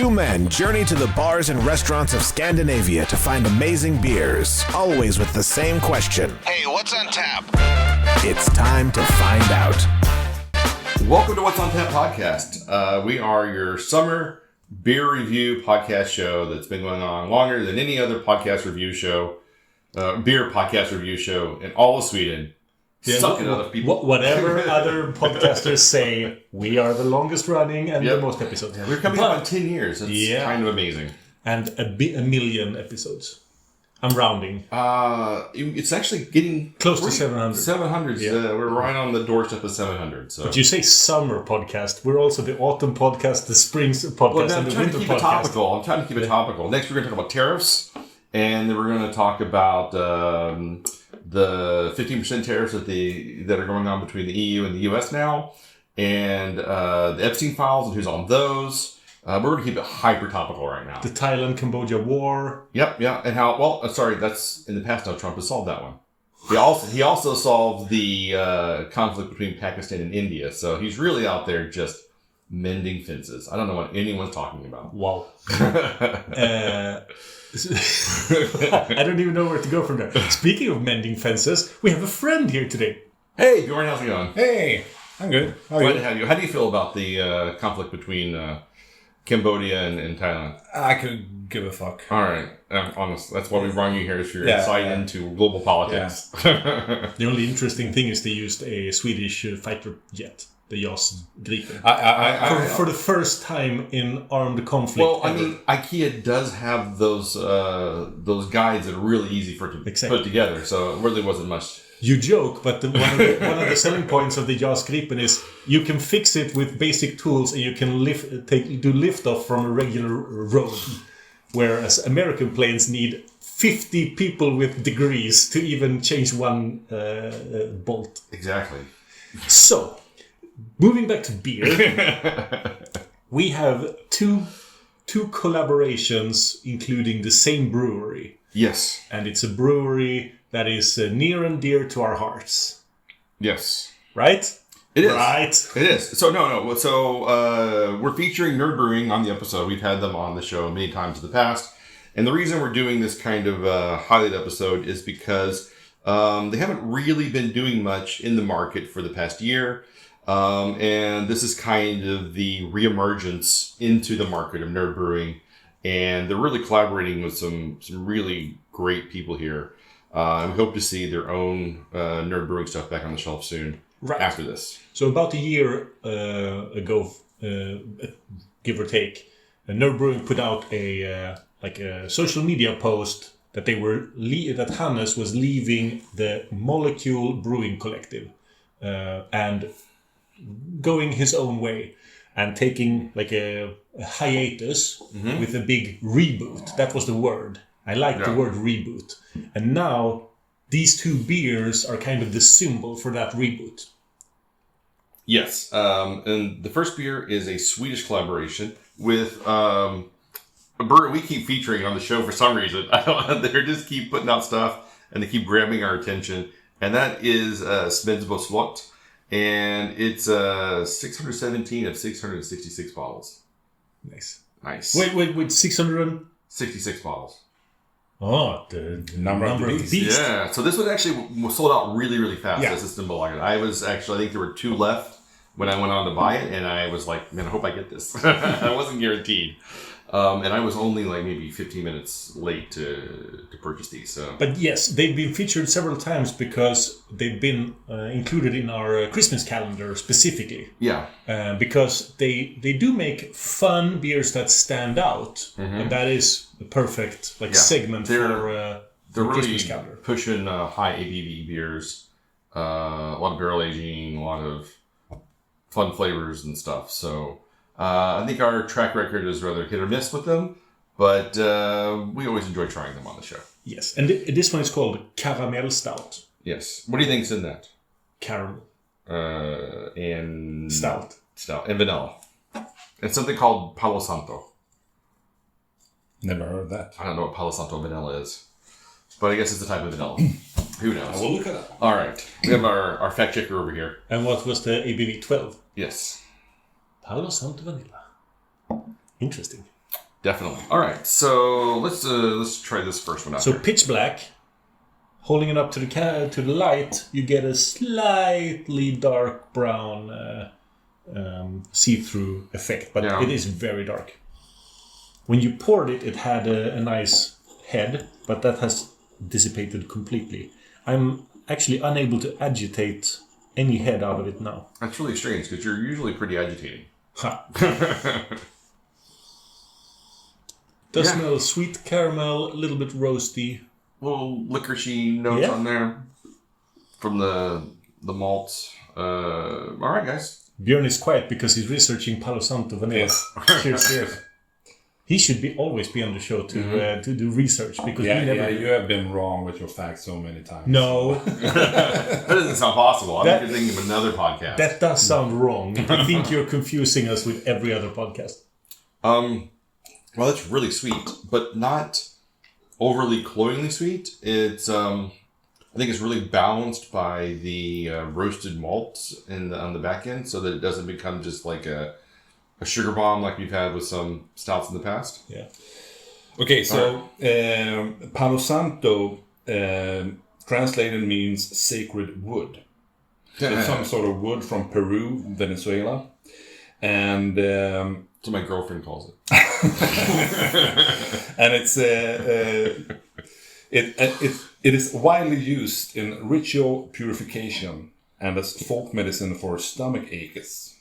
Two men journey to the bars and restaurants of Scandinavia to find amazing beers, always with the same question. Hey, what's on tap? It's time to find out. Welcome to What's on Tap podcast. We are your summer beer review podcast show that's been going on longer than any other podcast review show, beer podcast review show in all of Sweden. Yeah, Suck it, other people. Whatever other podcasters say, we are the longest running and the most episodes. We're coming up on 10 years. It's kind of amazing. And a million episodes. I'm rounding. It's actually getting close to 700. 700. Yeah. We're right on the doorstep of 700. So. But you say summer podcast. We're also the autumn podcast, the spring podcast, and the winter podcast. I'm trying to keep it topical. Next, we're going to talk about tariffs. And then we're going to talk about the 15% tariffs that are going on between the EU and the US now, and the Epstein files and who's on those. We're going to keep it hyper topical right now. The Thailand-Cambodia war. Yep, and how? Well, sorry, that's in the past. Now Trump has solved that one. He also solved the conflict between Pakistan and India. So he's really out there just mending fences. I don't know what anyone's talking about. Wow. I don't even know where to go from there. Speaking of mending fences, we have a friend here today. Hey, Bjorn, how's it going? Hey, I'm good. Glad to have you. How do you feel about the conflict between Cambodia and Thailand? I could give a fuck. All right. Honestly, that's why we brought you here, is for your insight into global politics. Yeah. The only interesting thing is they used a Swedish fighter jet. The JAS Gripen. For the first time in armed conflict. Well, I mean, IKEA does have those guides that are really easy to put together, so it really wasn't much. You joke, but one of the selling points of the JAS Gripen is you can fix it with basic tools, and you can do liftoff from a regular road, whereas American planes need 50 people with degrees to even change one bolt. Exactly. So. Moving back to beer, we have two collaborations including the same brewery. Yes. And it's a brewery that is near and dear to our hearts. Yes. Right? It is. Right. It is. So, no. So, we're featuring Nerdbrewing on the episode. We've had them on the show many times in the past. And the reason we're doing this kind of highlight episode is because they haven't really been doing much in the market for the past year. And this is kind of the reemergence into the market of Nerdbrewing, and they're really collaborating with some really great people here. And we hope to see their own Nerdbrewing stuff back on the shelf soon. Right. After this. So about a year ago, give or take, Nerdbrewing put out a social media post that that Hannes was leaving the Molecule Brewing Collective and going his own way and taking like a hiatus with a big reboot. That was the word. I like the word reboot. And now these two beers are kind of the symbol for that reboot. Yes. And the first beer is a Swedish collaboration with a brewery we keep featuring on the show for some reason. They just keep putting out stuff and they keep grabbing our attention. And that is Smedsbo Slott. And it's 617 of 666 bottles. Nice. Wait, 666 bottles. Oh, the number of the beast. Yeah, so this one actually was sold out really, really fast. Yeah. I think there were 2 left when I went on to buy it, and I was like, man, I hope I get this. I wasn't guaranteed. And I was only like maybe 15 minutes late to purchase these. So. But yes, they've been featured several times because they've been included in our Christmas calendar specifically. Yeah. Because they do make fun beers that stand out. And that is the perfect segment for they're Christmas really calendar. Pushing high ABV beers, a lot of barrel aging, a lot of fun flavors and stuff. So... I think our track record is rather hit or miss with them, but we always enjoy trying them on the show. Yes, and this one is called Karamellstout. Yes. What do you think's in that? Caramel. And... Stout. And vanilla. And something called Palo Santo. Never heard of that. I don't know what Palo Santo vanilla is, but I guess it's a type of vanilla. Who knows? I will look it up. All right. We have our fact checker over here. And what was the ABV? 12? Yes. Palo Santo vanilla. Interesting. Definitely. All right, so let's try this first one out. So here. pitch black, holding it up to the light, you get a slightly dark brown see-through effect, but it is very dark. When you poured it, it had a nice head, but that has dissipated completely. I'm actually unable to agitate any head out of it now. That's really strange because you're usually pretty agitating. Ha. Does smell sweet caramel, a little bit roasty. Little licoricey notes on there from the malt. All right, guys. Björn is quiet because he's researching Palo Santo vanilla. Yes. Cheers. He should always be on the show to do research because we never. Yeah, you have been wrong with your facts so many times. No, That doesn't sound possible. I think you're thinking of another podcast. that does sound wrong. I think you're confusing us with every other podcast. Well, it's really sweet, but not overly cloyingly sweet. It's I think it's really balanced by the roasted malts on the back end, so that it doesn't become just like a sugar bomb like we've had with some stouts in the past. Yeah. Okay, so Palo Santo translated means sacred wood. So it's some sort of wood from Peru, Venezuela, and That's what my girlfriend calls it. and it's it is widely used in ritual purification and as folk medicine for stomach aches,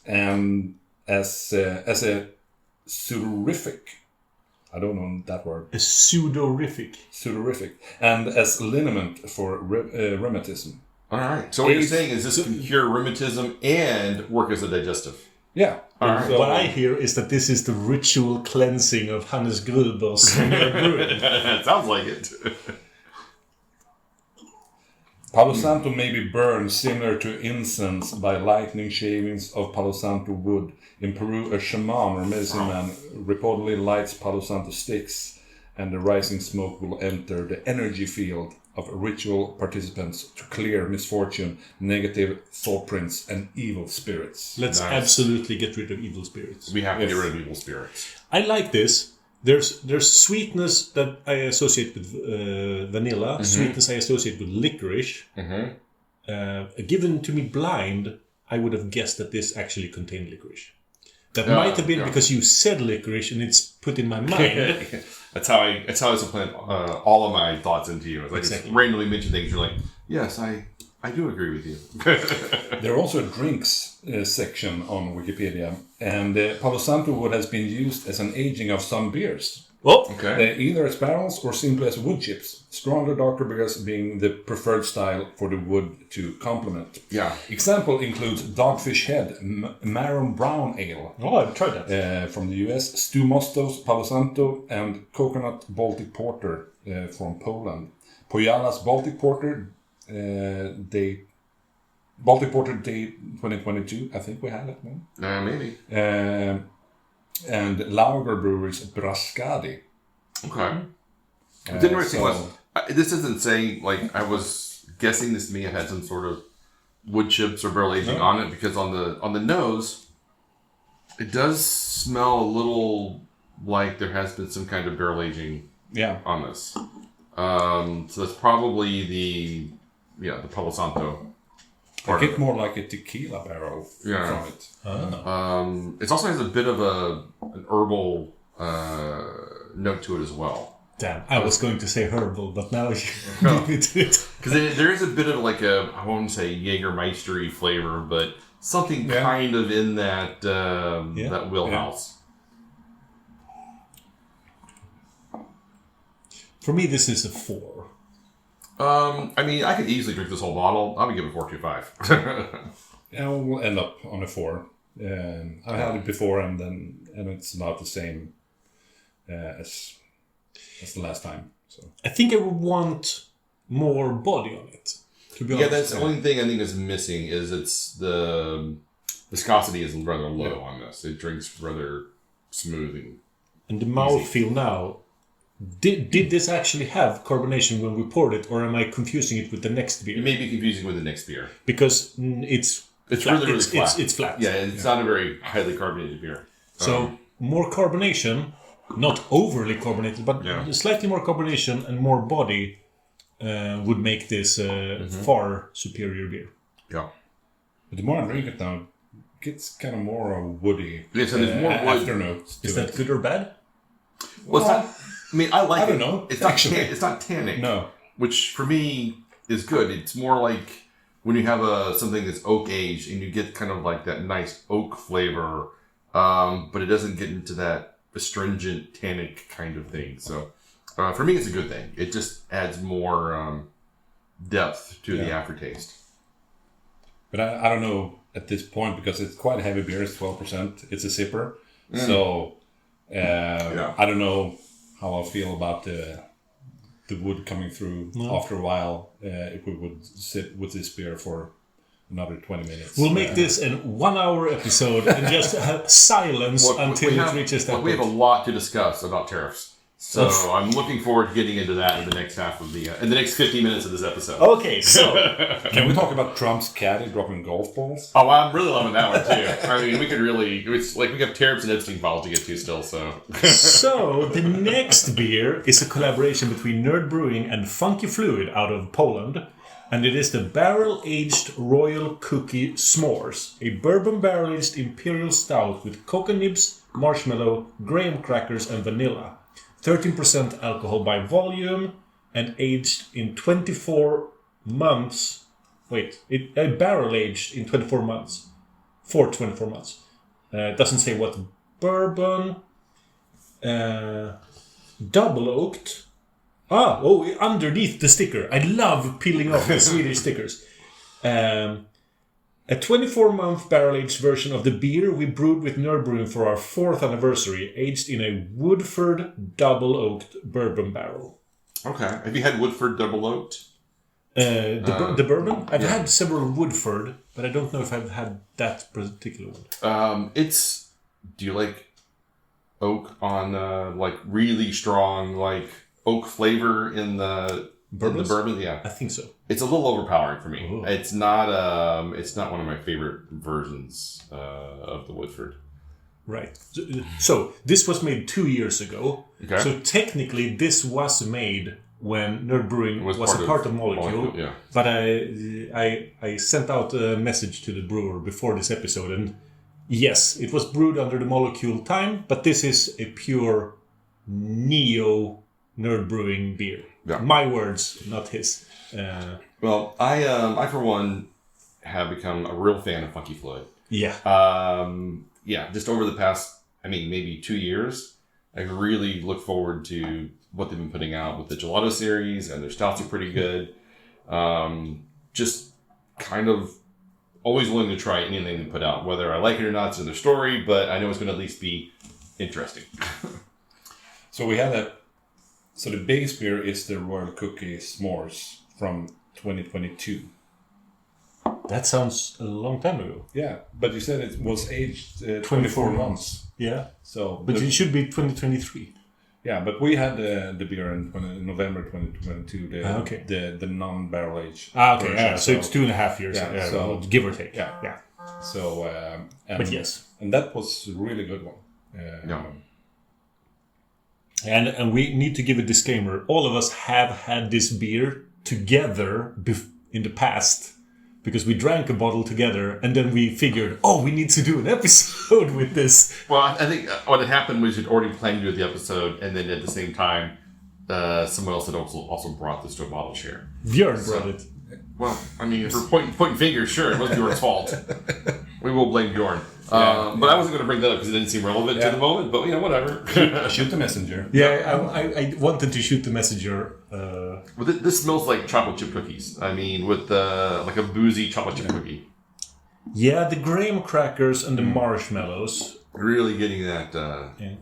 and as a sudorific. I don't know that word. A sudorific. Sudorific, and as liniment for rheumatism. All right. So what you're saying is this can cure rheumatism and work as a digestive. Yeah. All right. So, What I hear is that this is the ritual cleansing of Hannes Gruber's Nerdbrewing. It sounds like it. Palo Santo may be burned similar to incense by lightning shavings of Palo Santo wood. In Peru, a shaman or medicine man reportedly lights Palo Santo sticks, and the rising smoke will enter the energy field of ritual participants to clear misfortune, negative thought prints, and evil spirits. Let's absolutely get rid of evil spirits. We have to get rid of evil spirits. I like this. There's sweetness that I associate with vanilla. Sweetness I associate with licorice. Given to me blind, I would have guessed that this actually contained licorice. That might have been because you said licorice and it's put in my mind. That's how I supplant all of my thoughts into you. Like just randomly mention things. You're like, yes, I do agree with you. There are also a drinks section on Wikipedia, and Palo Santo wood has been used as an aging of some beers. Oh, Okay. Either as barrels or simply as wood chips. Stronger, darker beers being the preferred style for the wood to complement. Yeah. Example includes Dogfish Head, Marron Brown Ale I've tried that. from the US, Stu Mostos, Palo Santo, and Coconut Baltic Porter from Poland. Pojala's Baltic Porter, Baltic Porter Day 2022. I think we had it. No? Maybe. And Lager Brewery's Brascadi. Okay. What's interesting was, this isn't saying, like, I was guessing this may have had some sort of wood chips or barrel aging on it, because on the nose, it does smell a little like there has been some kind of barrel aging on this. So that's probably the Palo Santo. I get more like a tequila barrel from it. It also has a bit of an herbal note to it as well. Damn, I was going to say herbal, but now you beat me to it. Because there is a bit of like I won't say Jägermeister-y flavor, but something kind of in that that wheelhouse. For me, this is a 4. I mean, I could easily drink this whole bottle. I would give it 4.25. Yeah, we'll end up on a 4. I had it before, and it's about the same as the last time. So I think I would want more body on it. To be honest. Yeah, that's the only thing I think is missing is it's the viscosity is rather low on this. It drinks rather smooth and the mouthfeel now. Did this actually have carbonation when we poured it, or am I confusing it with the next beer? You may be confusing with the next beer Because it's flat. really flat. It's flat. Yeah, it's not a very highly carbonated beer. So more carbonation, not overly carbonated, but slightly more carbonation and more body would make this far superior beer. Yeah. But the more I drink it now, it gets kind of more woody. Yeah, so there's more wood. Afternotes. Is that good or bad? Well, it's not, I mean, I like it. I don't know. It's not, it's not tannic. No. Which for me is good. It's more like when you have something that's oak aged and you get kind of like that nice oak flavor, but it doesn't get into that astringent tannic kind of thing. So for me, it's a good thing. It just adds more depth to the aftertaste. But I don't know at this point because it's quite a heavy beer. It's 12%. It's a sipper. So I don't know how I feel about the wood coming through after a while. If we would sit with this beer for another 20 minutes. We'll make this a 1 hour episode and just have silence until it reaches that point. We have a lot to discuss about tariffs. So I'm looking forward to getting into that in the next half of in the next 50 minutes of this episode. Okay, so can we talk about Trump's caddy dropping golf balls? Oh, I'm really loving that one too. I mean, we could really, it's like we have tariffs and Epstein files to get to still, so. So the next beer is a collaboration between Nerdbrewing and Funky Fluid out of Poland. And it is the barrel-aged Royal Cookie S'mores, a bourbon barrel-aged imperial stout with cocoa nibs, marshmallow, graham crackers, and vanilla. 13% alcohol by volume and aged in 24 months. Barrel-aged in 24 months. For 24 months. It doesn't say what bourbon. Double-oaked. Underneath the sticker. I love peeling off the Swedish stickers. A 24-month barrel-aged version of the beer we brewed with Nerdbrewing for our 4th anniversary, aged in a Woodford double-oaked bourbon barrel. Okay. Have you had Woodford double-oaked? The bourbon? I've had several Woodford, but I don't know if I've had that particular one. Do you like oak on, like, really strong, like, oak flavor in the bourbon? Yeah. I think so. It's a little overpowering for me. Ooh. It's not one of my favorite versions of the Woodford. Right. So this was made 2 years ago. Okay. So technically this was made when Nerdbrewing was a part of Molecule. Yeah. But I sent out a message to the brewer before this episode, and yes, it was brewed under the Molecule time, but this is a pure neo Nerdbrewing beer. Yeah. My words, not his. Well, I for one have become a real fan of Funky Fluid. Yeah. Just over the past, maybe 2 years, I really look forward to what they've been putting out with the Gelato series, and their stouts are pretty good. Just kind of always willing to try anything they put out. Whether I like it or not, it's another story, but I know it's going to at least be interesting. So we had that. So the base beer is the Royal Cookie S'mores from 2022. That sounds a long time ago. Yeah, but you said it was aged 24 months. Yeah. So, but it should be 2023. Yeah, but we had the beer in November 2022. The non-barrel aged. Okay. Yeah, so it's 2.5 years. Yeah, so give or take. Yeah. So. But yes, and that was a really good one. And we need to give a disclaimer. All of us have had this beer together in the past because we drank a bottle together and then we figured, we need to do an episode with this. Well, I think what had happened was you'd already planned to do the episode, and then at the same time, someone else had also brought this to a bottle share. Björn brought it. Well, if we're pointing fingers, sure, it was Bjorn's fault. We will blame Bjorn. But I wasn't going to bring that up because it didn't seem relevant to the moment, but whatever. Shoot the messenger. Yeah, I wanted to shoot the messenger. Well, this smells like chocolate chip cookies. With like a boozy chocolate chip cookie. Yeah, the graham crackers and the marshmallows. Really getting that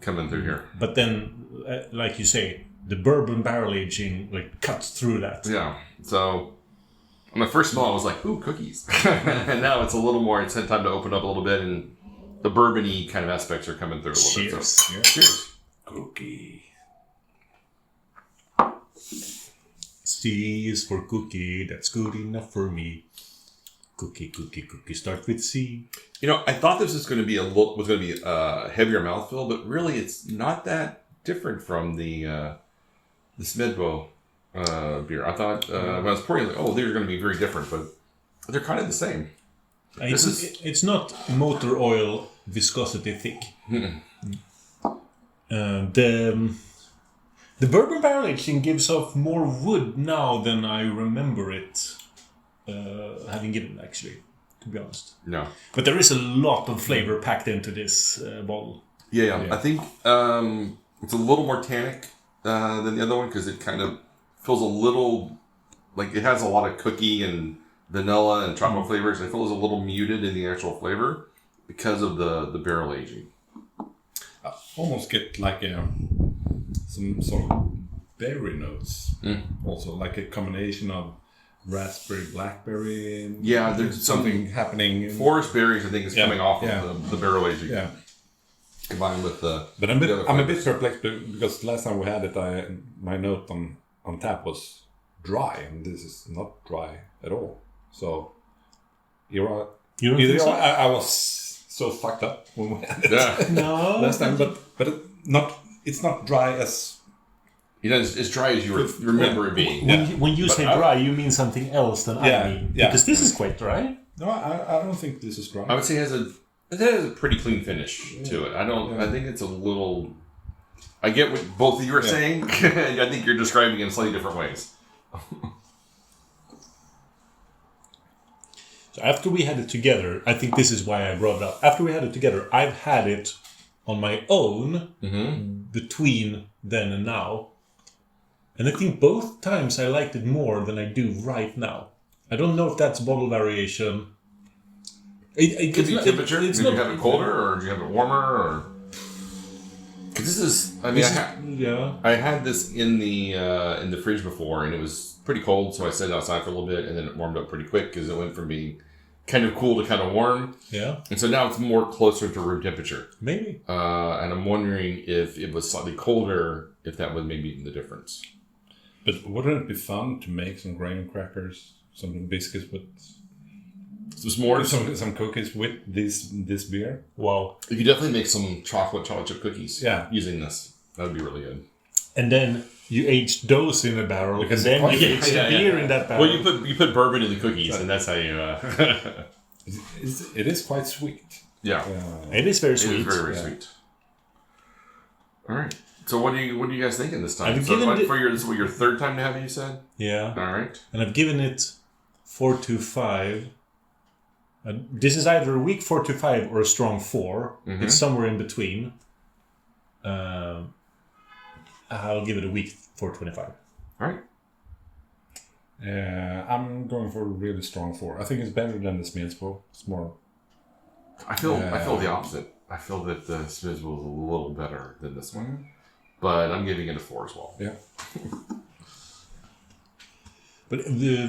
coming through here. But then, like you say, the bourbon barrel aging cuts through that. Yeah, so... On my first smell, I was like, ooh, cookies. And now it's a little more, it's had time to open up a little bit, and the bourbon-y kind of aspects are coming through a little bit. So, cheers. Cookie. C is for cookie, that's good enough for me. Cookie, start with C. I thought this was going to be a heavier mouthfeel, but really it's not that different from the Smedsbo beer. I thought when I was pouring, like, they're going to be very different, but they're kind of the same. It's not motor oil viscosity thick. The bourbon barrel aging gives off more wood now than I remember it having given, actually, to be honest. No. But there is a lot of flavor packed into this bottle. Yeah. I think it's a little more tannic than the other one because it kind of feels a little like it has a lot of cookie and vanilla and chocolate flavors. And it feels a little muted in the actual flavor because of the barrel aging. I almost get like some sort of berry notes. Also, like a combination of raspberry, blackberry. And yeah, there's something happening. Forest berries, I think, is coming off of the barrel aging. Yeah. Combined with the. But I'm a bit perplexed because last time we had it, my note on tap was dry, and this is not dry at all. So you think so? I was so fucked up when we had it last time, but it's not dry as. As dry as you remember it being. When you say dry, you mean something else than I mean. Yeah. Because this is quite dry. No, I don't think this is dry. I would say it has a pretty clean finish to it. I think it's a little. I get what both of you are saying. I think you're describing it in slightly different ways. So after we had it together, I think this is why I brought it up. After we had it together, I've had it on my own between then and now. And I think both times I liked it more than I do right now. I don't know if that's bottle variation. It could be temperature. Did you have it colder or did you have it warmer? Or because this is, I mean, I had this in the fridge before, and it was pretty cold, so I set it outside for a little bit, and then it warmed up pretty quick because it went from being kind of cool to kind of warm. Yeah. And so now it's more closer to room temperature. Maybe. And I'm wondering if it was slightly colder, if that was maybe the difference. But wouldn't it be fun to make some graham crackers, some biscuits with some s'mores, some cookies with this beer? Wow! You could definitely make some chocolate chip cookies. Using this, that would be really good. And then you aged those in a barrel, and then you aged beer in that barrel. Well, you put bourbon in the cookies, and that's how you. It is quite sweet. Yeah, it is very sweet. It is very sweet. All right. So what are you guys thinking this time? This is your third time to have it, you said? Yeah. All right. And I've given it 4 to 5. This is either a weak 4 to 5 or a strong 4. Mm-hmm. It's somewhere in between. I'll give it a weak 4.25. All right. I'm going for a really strong 4. I think it's better than the Smedsbo. It's more. I feel the opposite. I feel that the Smedsbo is a little better than this one. But I'm giving it a 4 as well. Yeah. But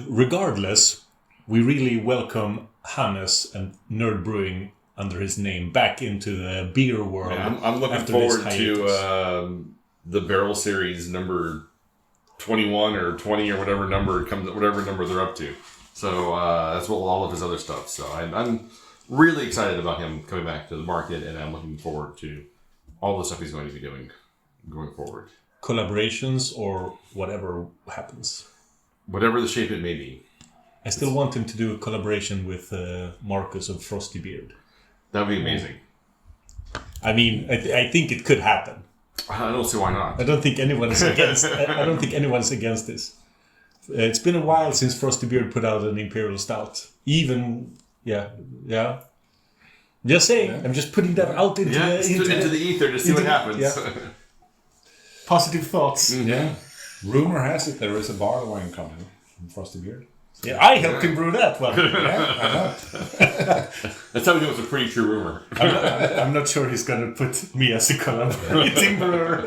regardless, we really welcome Hannes and Nerdbrewing under his name back into the beer world. Yeah, I'm looking forward to the Barrel Series number 21 or 20 or whatever number they're up to. So that's what all of his other stuff. So I'm really excited about him coming back to the market, and I'm looking forward to all the stuff he's going to be doing going forward. Collaborations or whatever happens. Whatever the shape it may be. I still want him to do a collaboration with Marcus of Frosty Beard. That would be amazing. I mean, I think it could happen. I don't see why not. I don't think anyone is against. I don't think anyone's against this. It's been a while since Frosty Beard put out an imperial stout. Just saying. Yeah. I'm just putting that out into the ether to see what happens. Yeah. Positive thoughts. Mm-hmm. Yeah. Rumor has it there is a barley wine coming from Frosty Beard. Yeah, I helped him brew that one. That's how we know it's a pretty true rumor. I'm not sure he's going to put me as a collaborating brewer.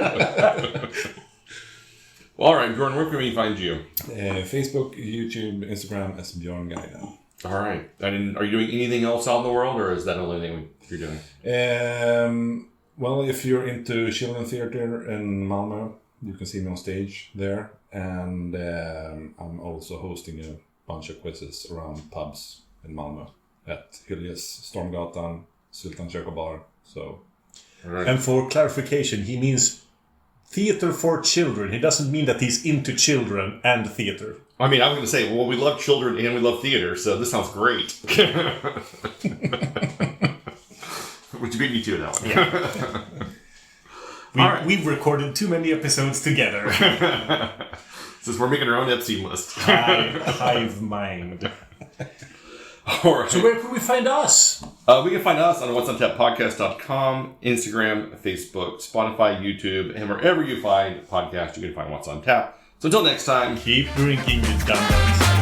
Well, all right, Bjorn, where can we find you? Facebook, YouTube, Instagram as Bjorn Guiden. All right. And are you doing anything else out in the world, or is that the only thing you're doing? Well, if you're into Children's Theater in Malmö, you can see me on stage there. And I'm also hosting a bunch of quizzes around pubs in Malmö at Hyljes, Stormgatan, Sultan Kök och Bar. So, right. And for clarification, he means theater for children. He doesn't mean that he's into children and theater. I mean, I was going to say, well, we love children and we love theater, so this sounds great. Which beat me to that one. Yeah. We've recorded too many episodes together. Since we're making our own Epstein list. Hive mind. All right. So where can we find us? We can find us on what'suntappodcast.com, Instagram, Facebook, Spotify, YouTube, and wherever you find podcasts, you can find What's on Tap. So until next time, keep drinking, you dumb-dumbs.